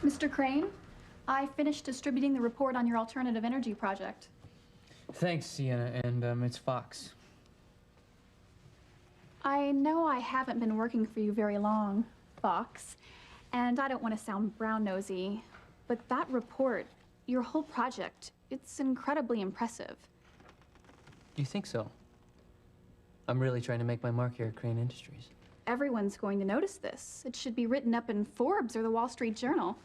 Mr. Crane, I finished distributing the report on your alternative energy project. Thanks, Sienna, and it's Fox. I know I haven't been working for you very long, Fox, and I don't want to sound brown-nosy, but that report, your whole project, it's incredibly impressive. You think so? I'm really trying to make my mark here at Crane Industries. Everyone's going to notice this. It should be written up in Forbes or the Wall Street Journal.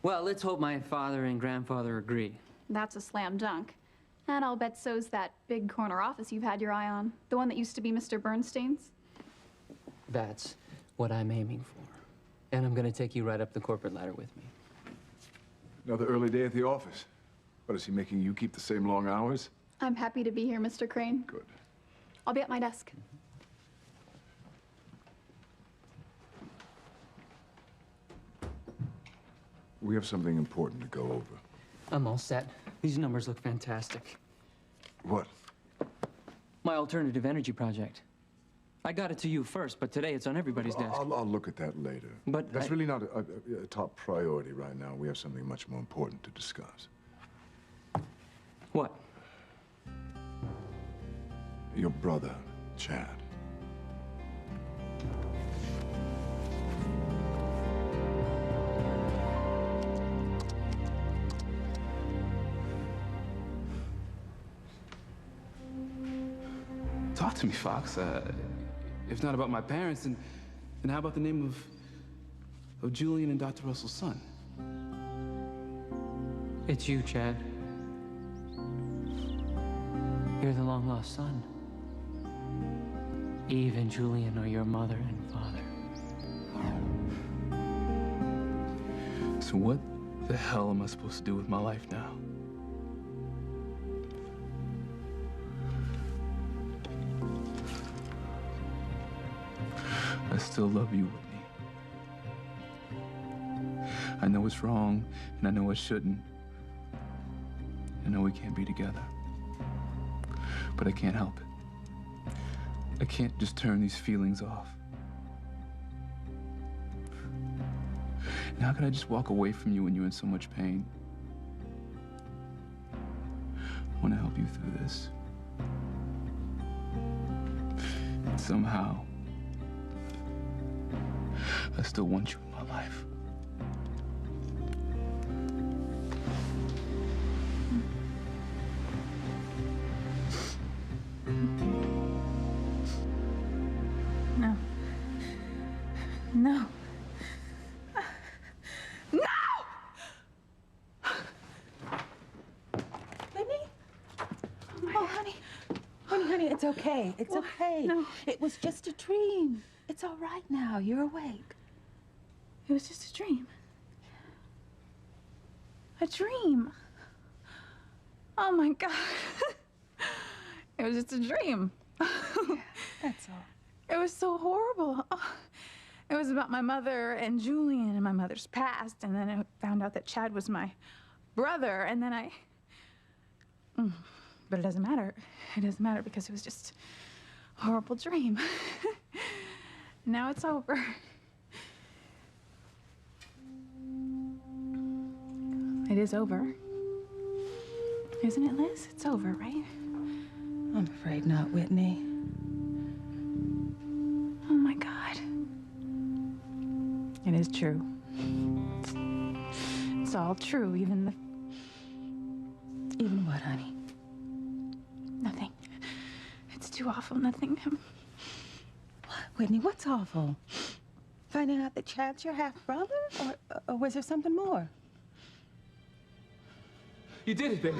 Well, let's hope my father and grandfather agree. That's a slam dunk. And I'll bet so's that big corner office you've had your eye on. The one that used to be Mr. Bernstein's. That's what I'm aiming for. And I'm gonna take you right up the corporate ladder with me. Another early day at the office. What, is he making you keep the same long hours? I'm happy to be here, Mr. Crane. Good. I'll be at my desk. We have something important to go over. I'm all set. These numbers look fantastic. What? My alternative energy project. I got it to you first, but today it's on everybody's desk. I'll look at that later. But that's really not a top priority right now. We have something much more important to discuss. What? Your brother, Chad. Talk to me, Fox. If not about my parents, then how about the name of Julian and Dr. Russell's son? It's you, Chad. You're the long-lost son. Eve and Julian are your mother and father. So what the hell am I supposed to do with my life now? I still love you, Whitney. I know it's wrong, and I know I shouldn't. I know we can't be together. But I can't help it. I can't just turn these feelings off. And how can I just walk away from you when you're in so much pain? I want to help you through this. And somehow, I still want you in my life. No. No. No! Whitney? Oh, honey. Honey, it's okay. It's okay. No. It was just a dream. It's all right now. You're awake. It was just a dream. A dream. Oh my God. It was just a dream. Yeah, that's all. It was so horrible. Oh, it was about my mother and Julian and my mother's past, and then I found out that Chad was my brother, and then but it doesn't matter. It doesn't matter because it was just a horrible dream. Now it's over. It is over. Isn't it, Liz? It's over, right? I'm afraid not, Whitney. Oh my God. It is true. It's all true, even what, honey? nothing. It's too awful, nothing. What, Whitney, what's awful? Finding out that Chad's your half-brother? Or was there something more? You did it, baby.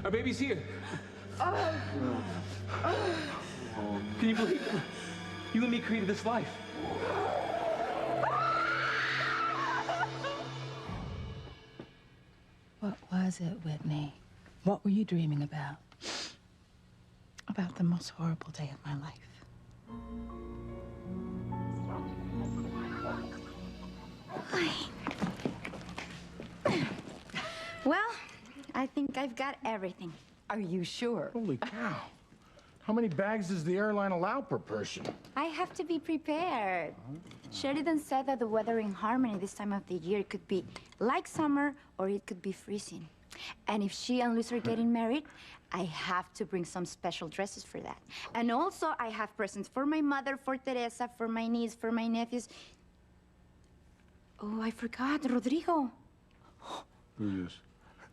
Our baby's here. Can you believe it? You and me created this life. What was it, Whitney? What were you dreaming about? About the most horrible day of my life. Well, I think I've got everything. Are you sure? Holy cow. How many bags does the airline allow per person? I have to be prepared. Sheridan said that the weather in Harmony this time of the year could be like summer or it could be freezing. And if she and Luis are getting married, I have to bring some special dresses for that. And also, I have presents for my mother, for Teresa, for my niece, for my nephews. Oh, I forgot, Rodrigo. Who is?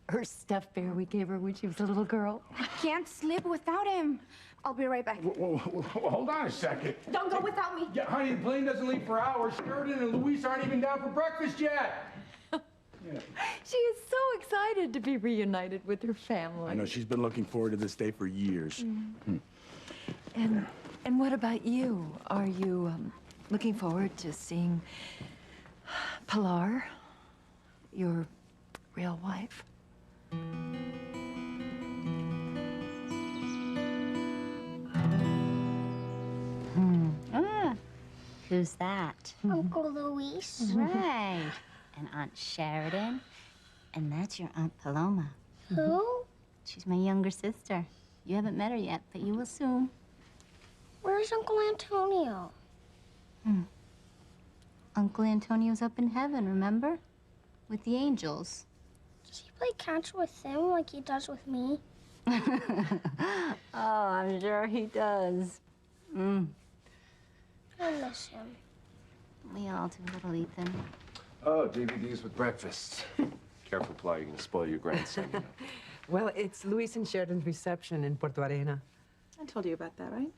Her stuffed bear we gave her when she was a little girl. I can't sleep without him. I'll be right back. Whoa, hold on a second. Don't go without me. Yeah, honey, the plane doesn't leave for hours. Sheridan and Luis aren't even down for breakfast yet. Yeah. She is so excited to be reunited with her family. I know, she's been looking forward to this day for years. And what about you? Are you looking forward to seeing Pilar, your real wife? Who's that? Uncle Luis. Right. And Aunt Sheridan. And that's your Aunt Paloma. Who? She's my younger sister. You haven't met her yet, but you will soon. Where's Uncle Antonio? Uncle Antonio's up in heaven, remember? With the angels. Does he play catch with them like he does with me? Oh, I'm sure he does. I miss him. We all do, little Ethan. Oh, DVDs with breakfast. Careful, Ply, you're gonna spoil your grandson. You know. Well, it's Luis and Sheridan's reception in Puerto Arena. I told you about that, right?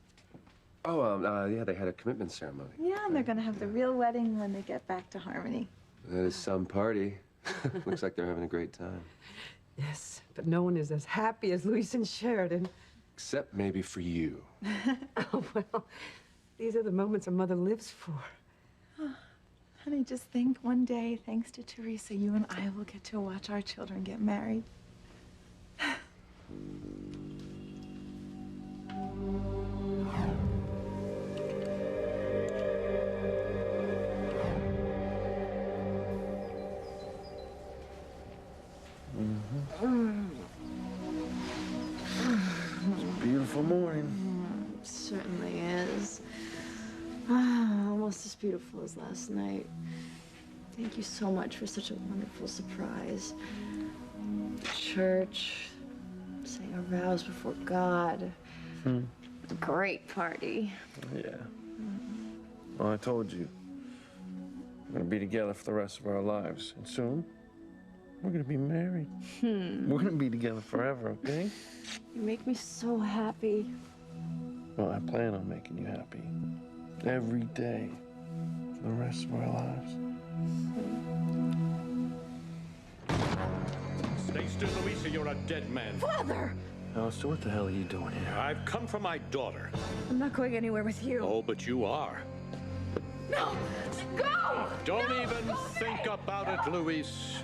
Oh, yeah, they had a commitment ceremony. Yeah, and they're gonna have the real wedding when they get back to Harmony. That is some party. Looks like they're having a great time. Yes, but no one is as happy as Luis and Sheridan. Except maybe for you. Oh, well, these are the moments a mother lives for. Honey, just think one day, thanks to Teresa, you and I will get to watch our children get married. It's a beautiful morning. It certainly is. Almost as beautiful as last night. Thank you so much for such a wonderful surprise. Church, saying a vows before God. A great party. Yeah. Well, I told you. We're gonna be together for the rest of our lives. And soon, we're gonna be married. We're gonna be together forever, okay? You make me so happy. Well, I plan on making you happy. Every day for the rest of our lives. Stay still, Louisa. You're a dead man. Father! Alistair, what the hell are you doing here? I've come for my daughter. I'm not going anywhere with you. Oh, but you are. No! Go! Don't even think about it, Louise.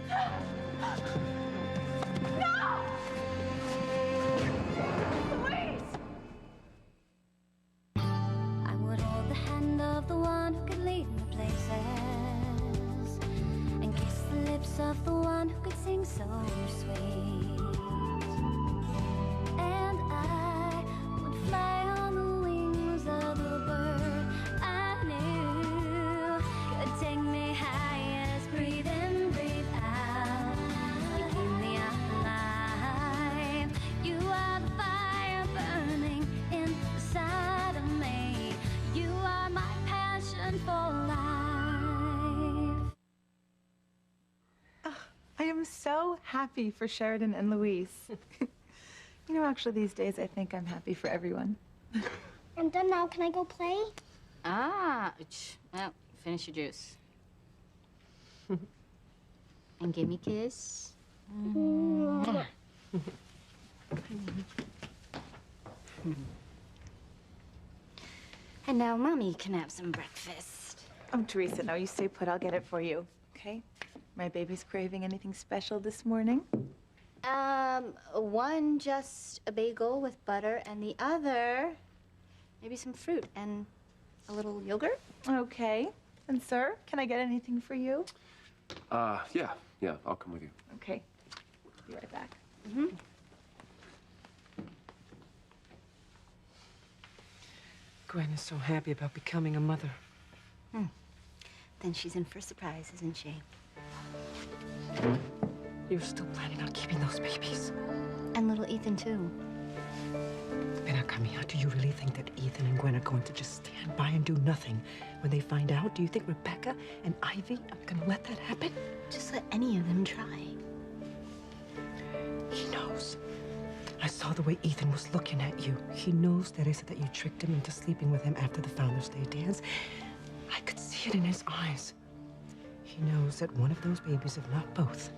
No! Louise! I would hold the hand of the one who could lead me places and kiss the lips of the one who could sing so sweet. And I would fly on the wings of the bird I knew could take me high as breathe in, breathe out. You keep me alive. You are the fire burning inside of me. You are my passion for life. I am so happy for Sheridan and Luis. You know, actually, these days, I think I'm happy for everyone. I'm done now. Can I go play? Well, finish your juice. And give me a kiss. And now Mommy can have some breakfast. Oh, Teresa, no, you stay put. I'll get it for you, okay? My baby's craving anything special this morning? One just a bagel with butter, and the other maybe some fruit and a little yogurt. Okay. And sir, can I get anything for you? Yeah, I'll come with you. Okay. Be right back. Gwen is so happy about becoming a mother. Then she's in for a surprise, isn't she? You're still planning on keeping those babies? And little Ethan, too. Ven acá, mija, do you really think that Ethan and Gwen are going to just stand by and do nothing when they find out? Do you think Rebecca and Ivy are gonna let that happen? Just let any of them try. He knows. I saw the way Ethan was looking at you. He knows, Teresa, that you tricked him into sleeping with him after the Founders Day dance. I could see it in his eyes. He knows that one of those babies, if not both,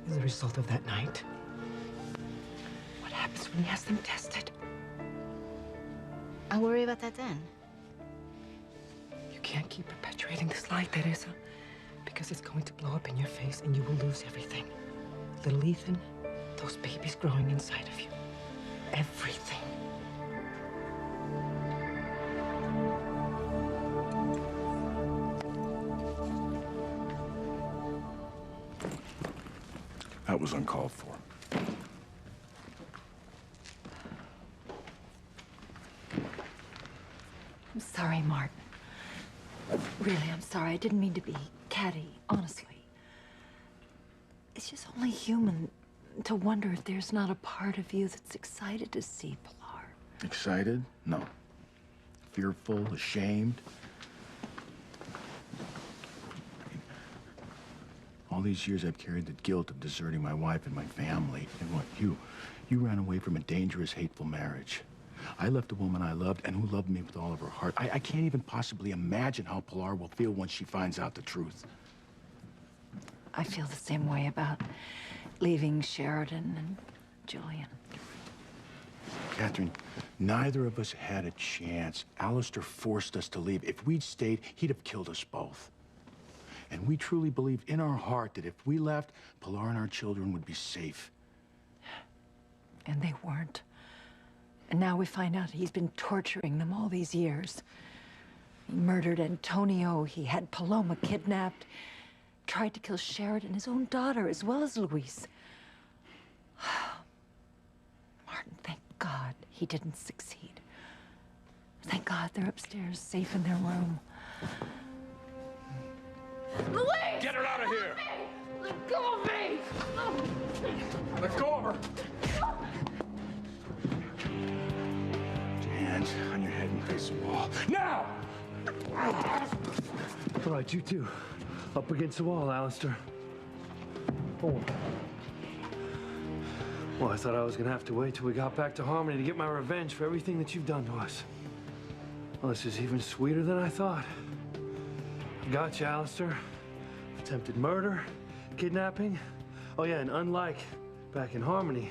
is the result of that night. What happens when he has them tested? I'll worry about that then. You can't keep perpetuating this lie, Teresa, because it's going to blow up in your face and you will lose everything. Little Ethan, those babies growing inside of you. Everything. That was uncalled for. I'm sorry, Martin. Really, I'm sorry. I didn't mean to be catty, honestly. It's just only human to wonder if there's not a part of you that's excited to see Pilar. Excited? No. Fearful, ashamed. All these years I've carried the guilt of deserting my wife and my family. And what, you ran away from a dangerous, hateful marriage. I left a woman I loved and who loved me with all of her heart. I can't even possibly imagine how Pilar will feel once she finds out the truth. I feel the same way about leaving Sheridan and Julian. Catherine, neither of us had a chance. Alistair forced us to leave. If we'd stayed, he'd have killed us both. And we truly believed in our heart that if we left, Pilar and our children would be safe. And they weren't. And now we find out he's been torturing them all these years. He murdered Antonio, he had Paloma kidnapped, tried to kill Sheridan, his own daughter, as well as Luis. Martin, thank God he didn't succeed. Thank God they're upstairs, safe in their room. Luis! Get her out of here! Let go of me! Let go of her! Put your hands on your head and face the wall. Now! All right, you two. Up against the wall, Alistair. Oh. Well, I thought I was gonna have to wait till we got back to Harmony to get my revenge for everything that you've done to us. Well, this is even sweeter than I thought. Got you, Alistair. Attempted murder, kidnapping. Oh yeah, and unlike back in Harmony,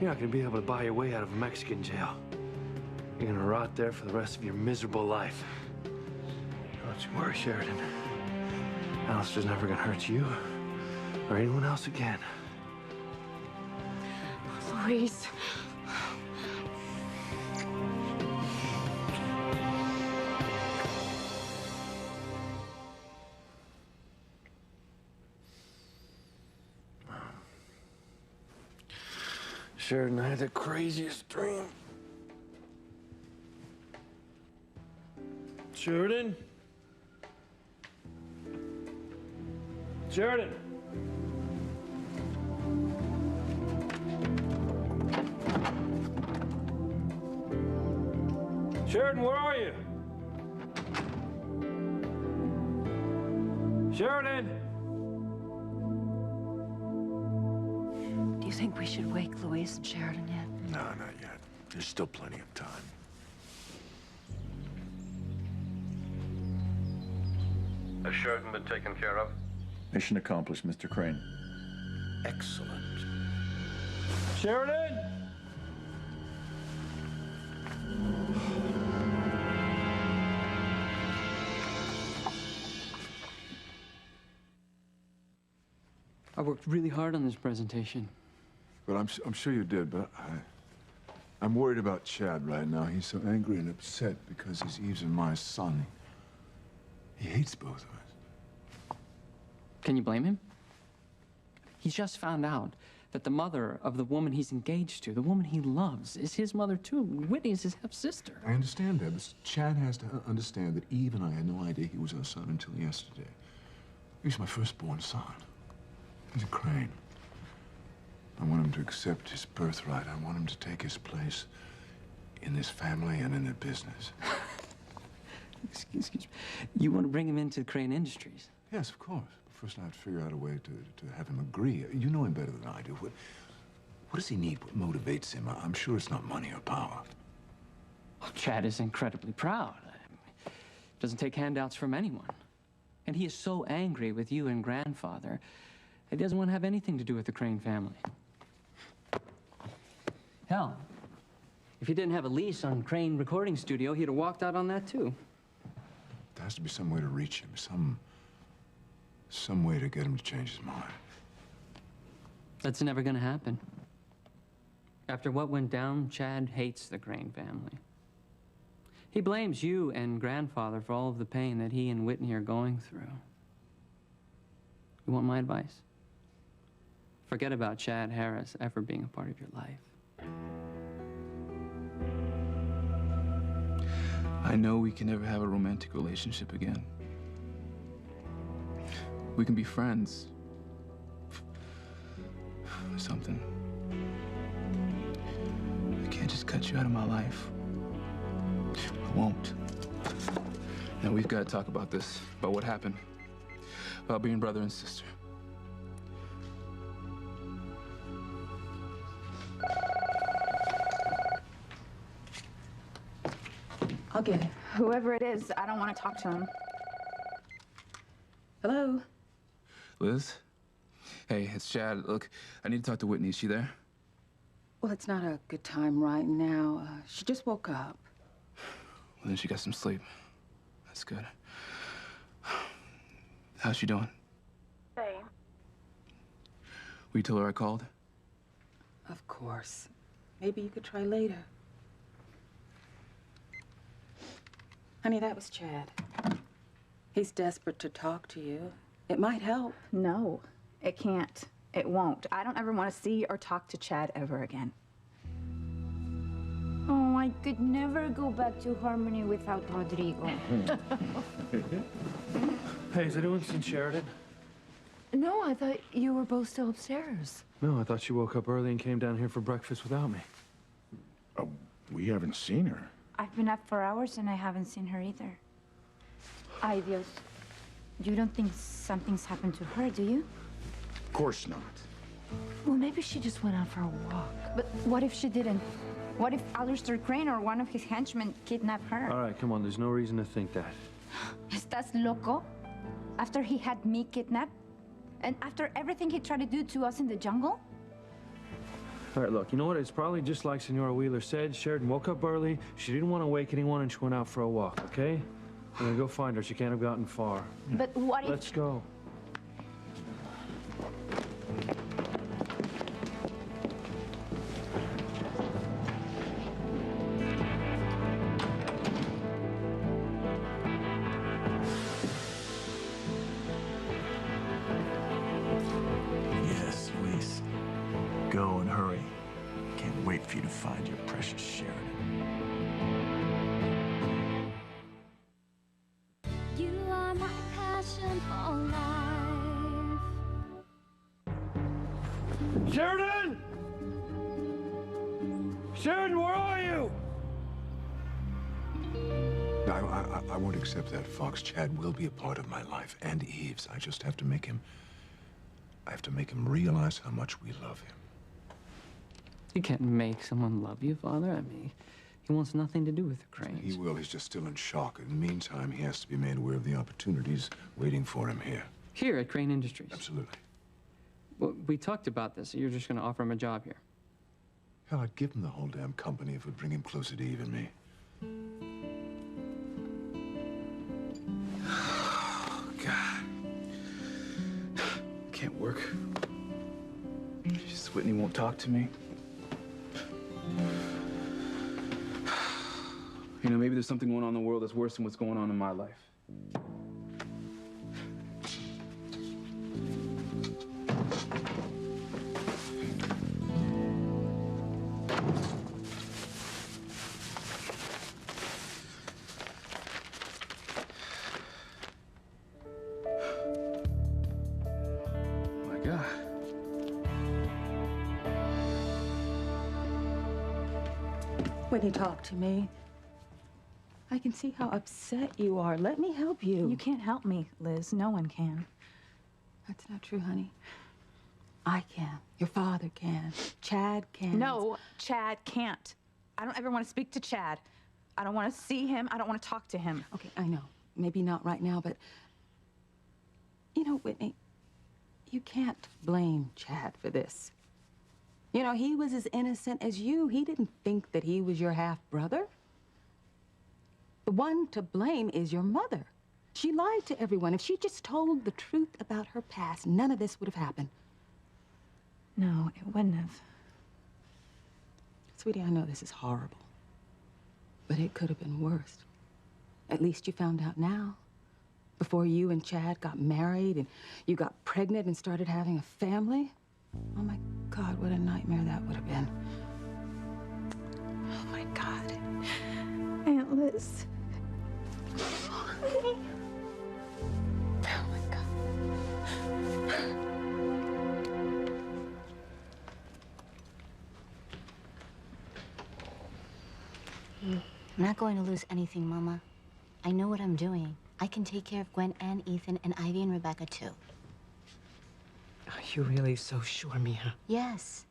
you're not gonna be able to buy your way out of a Mexican jail. You're gonna rot there for the rest of your miserable life. Don't you worry, Sheridan. Alistair's never gonna hurt you or anyone else again. Luis. Sheridan, I had the craziest dream. Sheridan? Sheridan? Sheridan, where are you? Sheridan? Do you think we should wake Luis and Sheridan yet? No, not yet. There's still plenty of time. Has Sheridan been taken care of? Mission accomplished, Mr. Crane. Excellent. Sheridan? I worked really hard on this presentation. But I'm sure you did, but I'm worried about Chad right now. He's so angry and upset because he's Eve's and my son. He hates both of us. Can you blame him? He's just found out that the mother of the woman he's engaged to, the woman he loves, is his mother too. Whitney is his half-sister. I understand that, but Chad has to understand that Eve and I had no idea he was our son until yesterday. He's my firstborn son. He's a Crane. I want him to accept his birthright. I want him to take his place in this family and in their business. Excuse me. You want to bring him into Crane Industries? Yes, of course. But first I have to figure out a way to have him agree. You know him better than I do. What does he need? What motivates him? I'm sure it's not money or power. Well, Chad is incredibly proud. Doesn't take handouts from anyone. And he is so angry with you and grandfather, he doesn't want to have anything to do with the Crane family. Hell, if he didn't have a lease on Crane Recording Studio, he'd have walked out on that too. There has to be some way to reach him, some way to get him to change his mind. That's never gonna happen. After what went down, Chad hates the Crane family. He blames you and grandfather for all of the pain that he and Whitney are going through. You want my advice? Forget about Chad Harris ever being a part of your life. I know we can never have a romantic relationship again. We can be friends. Or something. I can't just cut you out of my life. I won't. Now we've got to talk about this, about what happened, about being brother and sister. I'll get it. Whoever it is, I don't want to talk to him. Hello? Liz? Hey, it's Chad. Look, I need to talk to Whitney. Is she there? Well, it's not a good time right now. She just woke up. Well, then she got some sleep. That's good. How's she doing? Same. Will you tell her I called? Of course. Maybe you could try later. Honey, that was Chad. He's desperate to talk to you. It might help. No, it can't. It won't. I don't ever want to see or talk to Chad ever again. Oh, I could never go back to Harmony without Rodrigo. Hey, has anyone seen Sheridan? No, I thought you were both still upstairs. No, I thought she woke up early and came down here for breakfast without me. We haven't seen her. I've been up for hours and I haven't seen her either. Ay, Dios. You don't think something's happened to her, do you? Of course not. Well, maybe she just went out for a walk. But what if she didn't? What if Alistair Crane or one of his henchmen kidnapped her? All right, come on. There's no reason to think that. ¿Estás loco? After he had me kidnapped? And after everything he tried to do to us in the jungle? All right, look, you know what? It's probably just like Senora Wheeler said. Sheridan woke up early. She didn't want to wake anyone, and she went out for a walk, okay? I'm gonna go find her. She can't have gotten far. But what if... Let's go. Yes, Luis. Go and hurry. Can't wait for you to find your precious Sheridan. You are my passion for life. Sheridan! Sheridan, where are you? I won't accept that, Fox. Chad will be a part of my life, and Eve's. I just have to make him... I have to make him realize how much we love him. You can't make someone love you, Father. I mean, he wants nothing to do with the Cranes. He will. He's just still in shock. In the meantime, he has to be made aware of the opportunities waiting for him here. Here at Crane Industries? Absolutely. Well, we talked about this. You're just going to offer him a job here. Hell, I'd give him the whole damn company if it would bring him closer to Eve and me. God. Can't work. Just Whitney won't talk to me. You know, maybe there's something going on in the world that's worse than what's going on in my life. Whitney, talk to me. I can see how upset you are. Let me help you. You can't help me, Liz. No one can. That's not true, honey. I can. Your father can. Chad can. No, Chad can't. I don't ever want to speak to Chad. I don't want to see him. I don't want to talk to him. Okay, I know. Maybe not right now, but... You know, Whitney, you can't blame Chad for this. You know, he was as innocent as you. He didn't think that he was your half-brother. The one to blame is your mother. She lied to everyone. If she just told the truth about her past, none of this would have happened. No, it wouldn't have. Sweetie, I know this is horrible, but it could have been worse. At least you found out now. Before you and Chad got married and you got pregnant and started having a family. Oh my God, what a nightmare that would have been. Oh my God. Aunt Liz. Oh my God. I'm not going to lose anything, Mama. I know what I'm doing. I can take care of Gwen and Ethan and Ivy and Rebecca, too. Are you really so sure, Mia? Yes.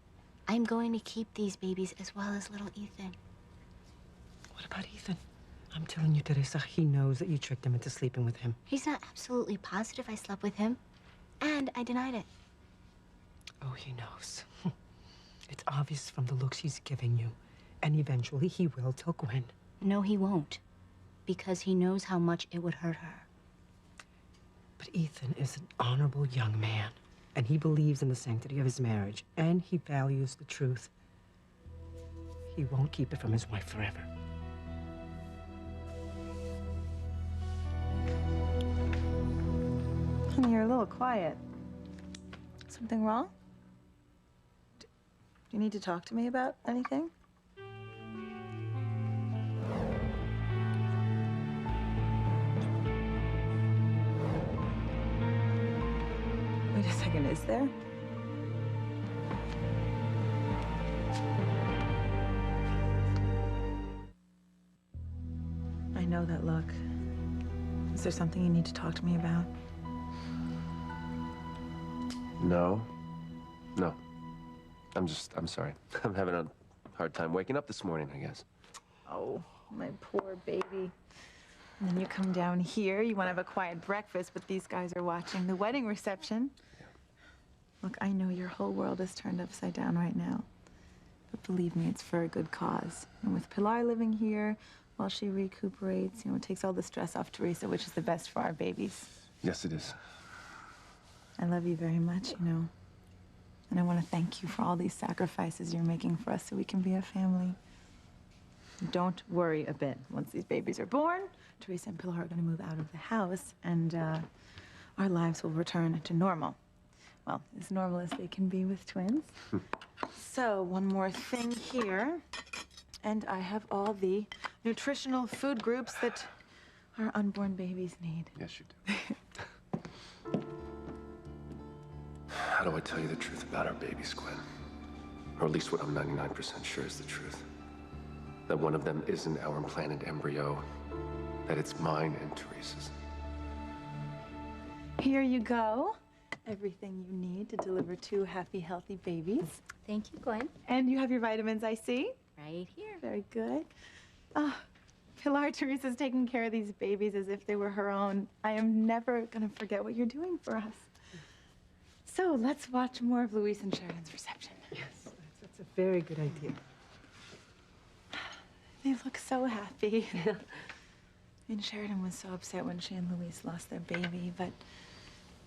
I'm going to keep these babies as well as little Ethan. What about Ethan? I'm telling you, Teresa, he knows that you tricked him into sleeping with him. He's not absolutely positive I slept with him, and I denied it. Oh, he knows. It's obvious from the looks he's giving you. And eventually he will tell Gwen. No, he won't. Because he knows how much it would hurt her. But Ethan is an honorable young man. And he believes in the sanctity of his marriage. And he values the truth. He won't keep it from his wife forever. Honey, you're a little quiet. Something wrong? Do you need to talk to me about anything? Wait a second, is there? I know that look. Is there something you need to talk to me about? No. No. I'm sorry. I'm having a hard time waking up this morning, I guess. Oh, my poor baby. And then you come down here, you want to have a quiet breakfast, but these guys are watching the wedding reception. Yeah. Look, I know your whole world is turned upside down right now. But believe me, it's for a good cause. And with Pilar living here, while she recuperates, you know, it takes all the stress off Teresa, which is the best for our babies. Yes, it is. I love you very much, you know. And I want to thank you for all these sacrifices you're making for us so we can be a family. Don't worry a bit. Once these babies are born, Teresa and Pilar are going to move out of the house, and our lives will return to normal. Well, as normal as they can be with twins. So, one more thing here. And I have all the nutritional food groups that our unborn babies need. Yes, you do. How do I tell you the truth about our babies, Gwen? Or at least what I'm 99% sure is the truth. That one of them isn't our implanted embryo, that it's mine and Teresa's. Here you go. Everything you need to deliver 2 happy, healthy babies. Thank you, Gwen. And you have your vitamins, I see. Right here. Very good. Pilar, Teresa's taking care of these babies as if they were her own. I am never going to forget what you're doing for us. So let's watch more of Luis and Sheridan's reception. Yes, that's a very good idea. They look so happy. And Sheridan was so upset when she and Luis lost their baby, but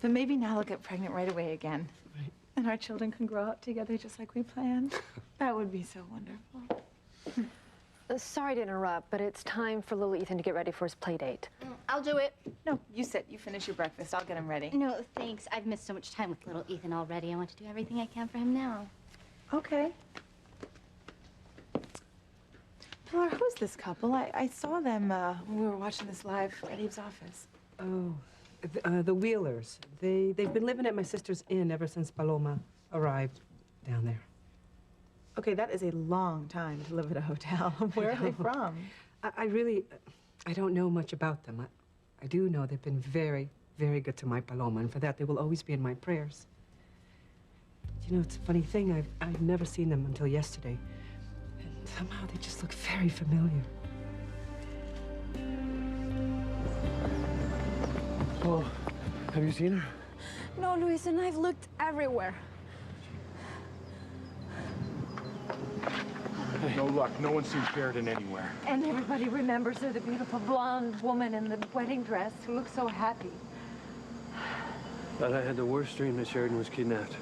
maybe now they'll get pregnant right away again. Right. And our children can grow up together just like we planned. That would be so wonderful. Sorry to interrupt, but it's time for little Ethan to get ready for his play date. I'll do it. No, you sit. You finish your breakfast. I'll get him ready. No, thanks. I've missed so much time with little Ethan already. I want to do everything I can for him now. Okay. Pilar, who's this couple? I saw them when we were watching this live at Eve's office. Oh, the Wheelers. They've been living at my sister's inn ever since Paloma arrived down there. Okay, that is a long time to live at a hotel. Where are they from? I don't know much about them. I do know they've been very, very good to my Paloma, and for that they will always be in my prayers. You know, it's a funny thing. I've never seen them until yesterday, and somehow they just look very familiar. Oh, have you seen her? No, Luis, and I've looked everywhere. No luck. No one's seen Sheridan anywhere. And everybody remembers her, the beautiful blonde woman in the wedding dress who looks so happy. Thought I had the worst dream that Sheridan was kidnapped.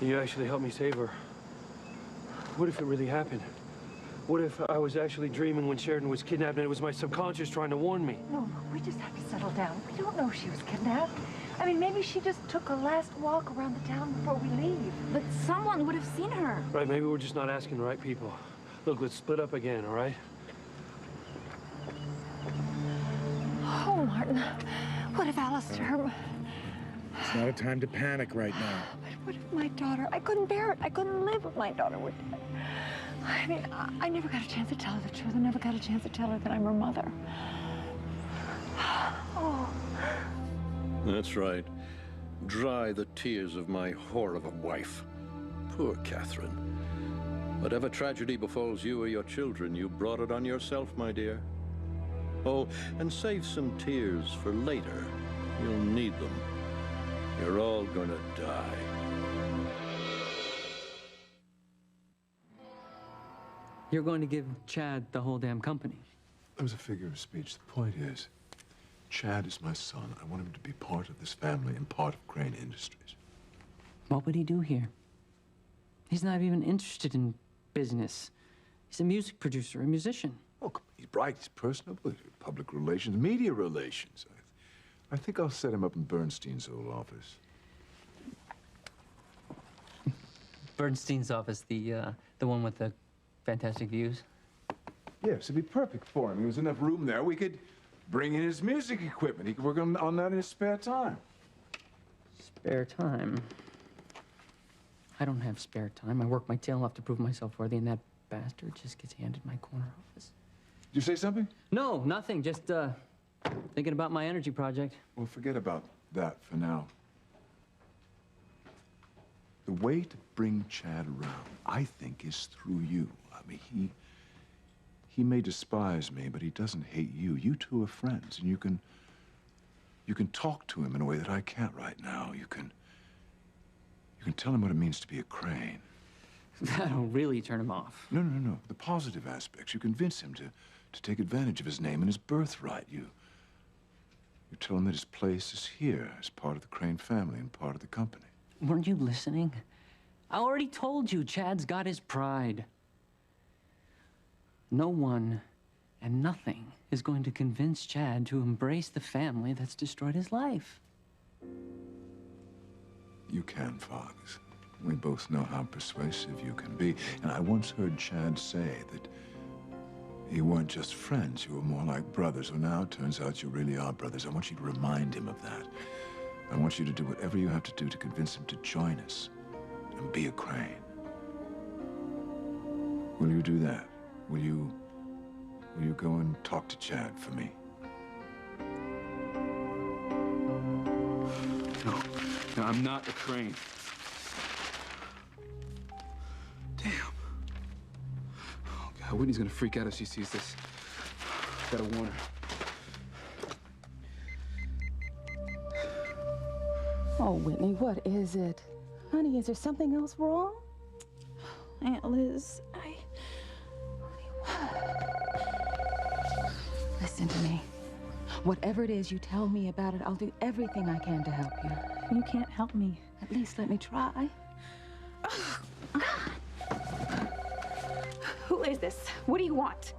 You actually helped me save her. What if it really happened? What if I was actually dreaming when Sheridan was kidnapped and it was my subconscious trying to warn me? No, look, we just have to settle down. We don't know if she was kidnapped. I mean, maybe she just took a last walk around the town before we leave. But someone would have seen her. Right, maybe we're just not asking the right people. Look, let's split up again, all right? Oh, Martin, what if Alistair... It's not a time to panic right now. But what if my daughter... I couldn't bear it. I couldn't live if my daughter were dead. I mean, I never got a chance to tell her the truth. I never got a chance to tell her that I'm her mother. Oh. That's right. Dry the tears of my whore of a wife. Poor Catherine. Whatever tragedy befalls you or your children, you brought it on yourself, my dear. Oh, and save some tears for later. You'll need them. You're all gonna die. You're going to give Chad the whole damn company. That was a figure of speech. The point is, Chad is my son. I want him to be part of this family and part of Crane Industries. What would he do here? He's not even interested in business. He's a music producer, a musician. Oh, he's bright, he's personable, public relations, media relations. I think I'll set him up in Bernstein's old office. Bernstein's office, the one with the fantastic views? Yes, it'd be perfect for him. There's enough room there. We could bring in his music equipment. He could work on that in his spare time. Spare time? I don't have spare time. I work my tail off to prove myself worthy, and that bastard just gets handed my corner office. Did you say something? No, nothing. Just, thinking about my energy project. Well, forget about that for now. The way to bring Chad around, I think, is through you. I mean, he may despise me, but he doesn't hate you. You two are friends, and you can talk to him in a way that I can't right now. You can tell him what it means to be a Crane. That'll really turn him off. No. The positive aspects. You convince him to take advantage of his name and his birthright. You tell him that his place is here as part of the Crane family and part of the company. Weren't you listening? I already told you Chad's got his pride. No one and nothing is going to convince Chad to embrace the family that's destroyed his life. You can, Fox. We both know how persuasive you can be. And I once heard Chad say that you weren't just friends, you were more like brothers. Well, now it turns out you really are brothers. I want you to remind him of that. I want you to do whatever you have to do to convince him to join us and be a Crane. Will you do that? Will you go and talk to Chad for me? No, I'm not a Crane. Damn. Oh, God, Whitney's gonna freak out if she sees this. Gotta warn her. Oh, Whitney, what is it? Honey, is there something else wrong? Aunt Liz, Listen to me. Whatever it is, you tell me about it. I'll do everything I can to help you. You can't help me. At least let me try. Who is this? What do you want?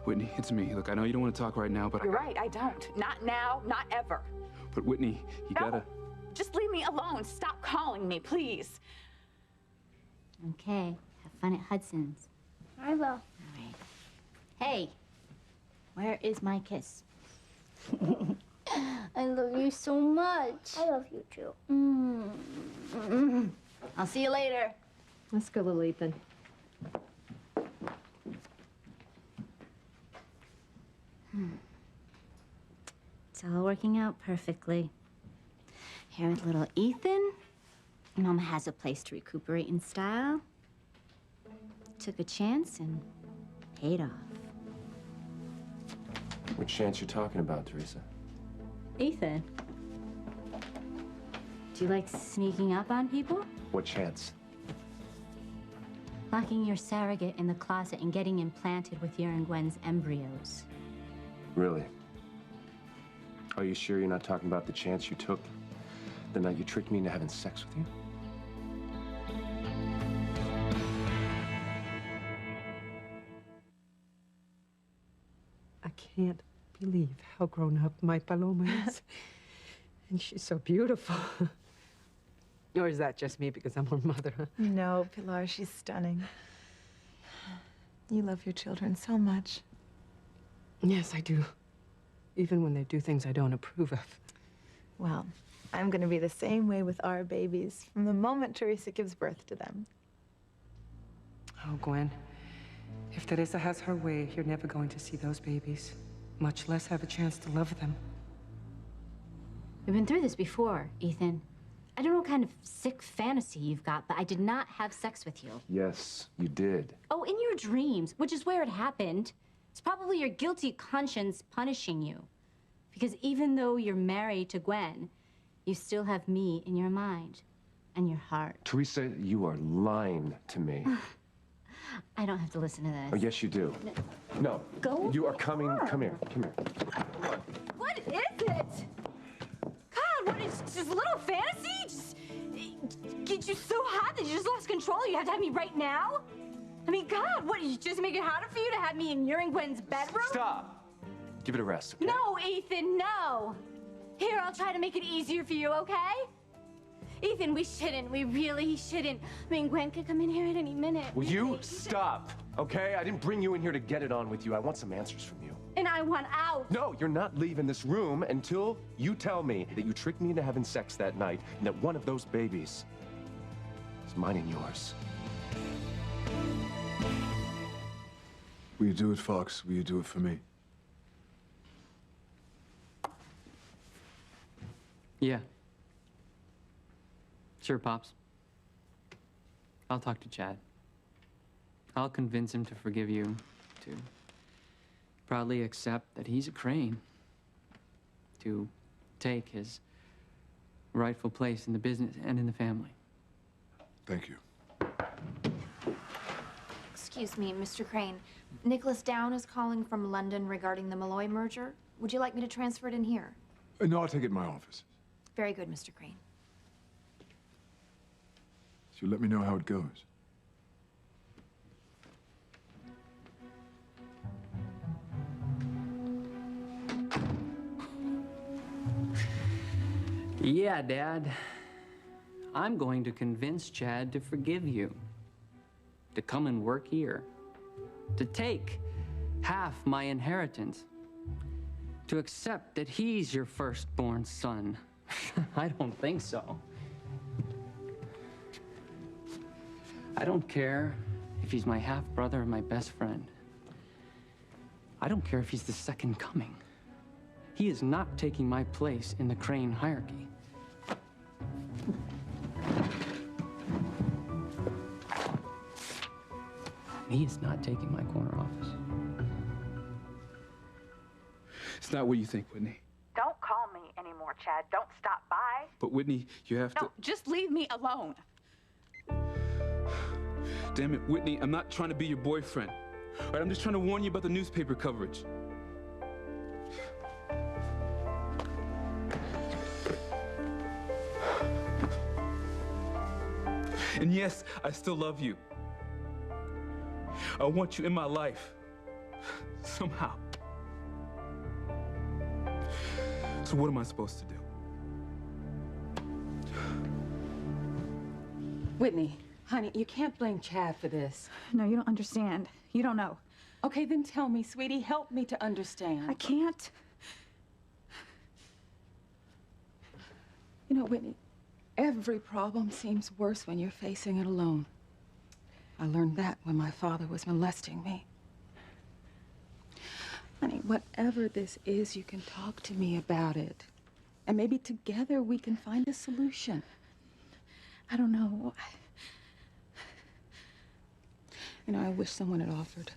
Whitney, it's me. Look, I know you don't want to talk right now, but You're right, I don't. Not now, not ever. But Whitney, you gotta... Just leave me alone. Stop calling me, please. Okay, have fun at Hudson's. I will. All right. Hey, where is my kiss? I love you so much. I love you too. I'll see you later. Let's go, little Ethan. It's all working out perfectly. Here with little Ethan, Mama has a place to recuperate in style. Took a chance and paid off. What chance you talking about, Teresa? Ethan, do you like sneaking up on people? What chance? Locking your surrogate in the closet and getting implanted with your and Gwen's embryos. Really? Are you sure you're not talking about the chance you took the night you tricked me into having sex with you? I can't believe how grown up my Paloma is. And she's so beautiful. Or is that just me because I'm her mother? Huh? No, Pilar, she's stunning. You love your children so much. Yes, I do. Even when they do things I don't approve of. Well, I'm gonna be the same way with our babies from the moment Teresa gives birth to them. Oh, Gwen, if Teresa has her way, you're never going to see those babies, much less have a chance to love them. We've been through this before, Ethan. I don't know what kind of sick fantasy you've got, but I did not have sex with you. Yes, you did. Oh, in your dreams, which is where it happened. It's probably your guilty conscience punishing you. Because even though you're married to Gwen, you still have me in your mind and your heart. Teresa, you are lying to me. I don't have to listen to this. Oh, yes, you do. No. Go You are coming. Come here. Come here. What is it? God, what is just a little fantasy? Just get you so hot that you just lost control. You have to have me right now? I mean, God, what, you just make it harder for you to have me in your and Gwen's bedroom? Stop. Give it a rest. Okay? No, Ethan, no. Here, I'll try to make it easier for you, okay? Ethan, we shouldn't. We really shouldn't. I mean, Gwen could come in here at any minute. Will you stop? Okay? I didn't bring you in here to get it on with you. I want some answers from you. And I want out. No, you're not leaving this room until you tell me that you tricked me into having sex that night and that one of those babies is mine and yours. Will you do it, Fox? Will you do it for me? Yeah. Sure, Pops. I'll talk to Chad. I'll convince him to forgive you, to proudly accept that he's a Crane, to take his rightful place in the business and in the family. Thank you. Excuse me, Mr. Crane. Nicholas Down is calling from London regarding the Malloy merger. Would you like me to transfer it in here? No, I'll take it in my office. Very good, Mr. Crane. So you let me know how it goes. Yeah, Dad. I'm going to convince Chad to forgive you, to come and work here, to take half my inheritance, to accept that he's your firstborn son. I don't think so. I don't care if he's my half-brother or my best friend. I don't care if he's the second coming. He is not taking my place in the Crane hierarchy. He is not taking my corner office. It's not what you think, Whitney. Don't call me anymore, Chad. Don't stop by. But Whitney, you have No, just leave me alone. Damn it, Whitney, I'm not trying to be your boyfriend. All right, I'm just trying to warn you about the newspaper coverage. And yes, I still love you. I want you in my life. Somehow. So what am I supposed to do? Whitney, honey, you can't blame Chad for this. No, you don't understand. You don't know. Okay, then tell me, sweetie. Help me to understand. I can't. You know, Whitney, every problem seems worse when you're facing it alone. I learned that when my father was molesting me. Honey, whatever this is, you can talk to me about it. And maybe together we can find a solution. I don't know. You know, I wish someone had offered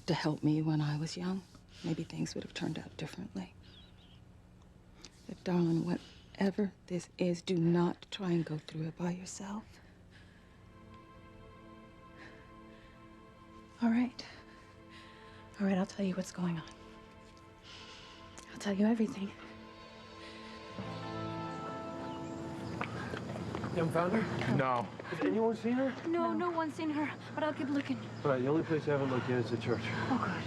to help me when I was young. Maybe things would have turned out differently. But darling, whatever this is, do not try and go through it by yourself. All right. All right, I'll tell you what's going on. I'll tell you everything. You haven't found her? No. Has anyone seen her? No, no one's seen her, but I'll keep looking. All right, the only place I haven't looked yet is the church. Oh, good.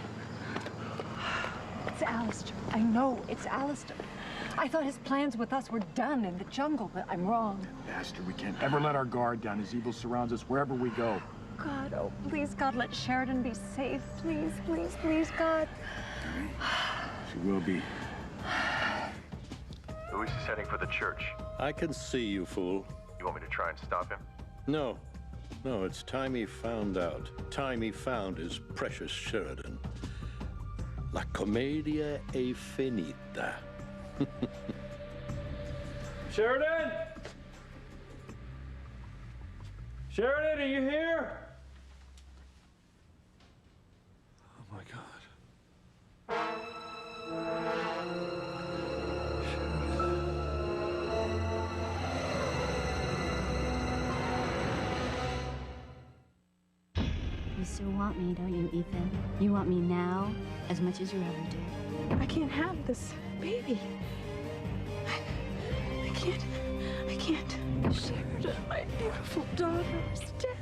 It's Alistair. I know it's Alistair. I thought his plans with us were done in the jungle, but I'm wrong. Bastard, we can't ever let our guard down. His evil surrounds us wherever we go. God, oh, please, God, let Sheridan be safe. Please, please, please, God. She will be. Luis is heading for the church. I can see you, fool. You want me to try and stop him? No. No, it's time he found out. Time he found his precious Sheridan. La commedia è finita. Sheridan! Sheridan, are you here? Oh my God. You still want me, don't you, Ethan? You want me now as much as you ever did. I can't have this baby. I can't. Sheridan, my beautiful daughter, is dead.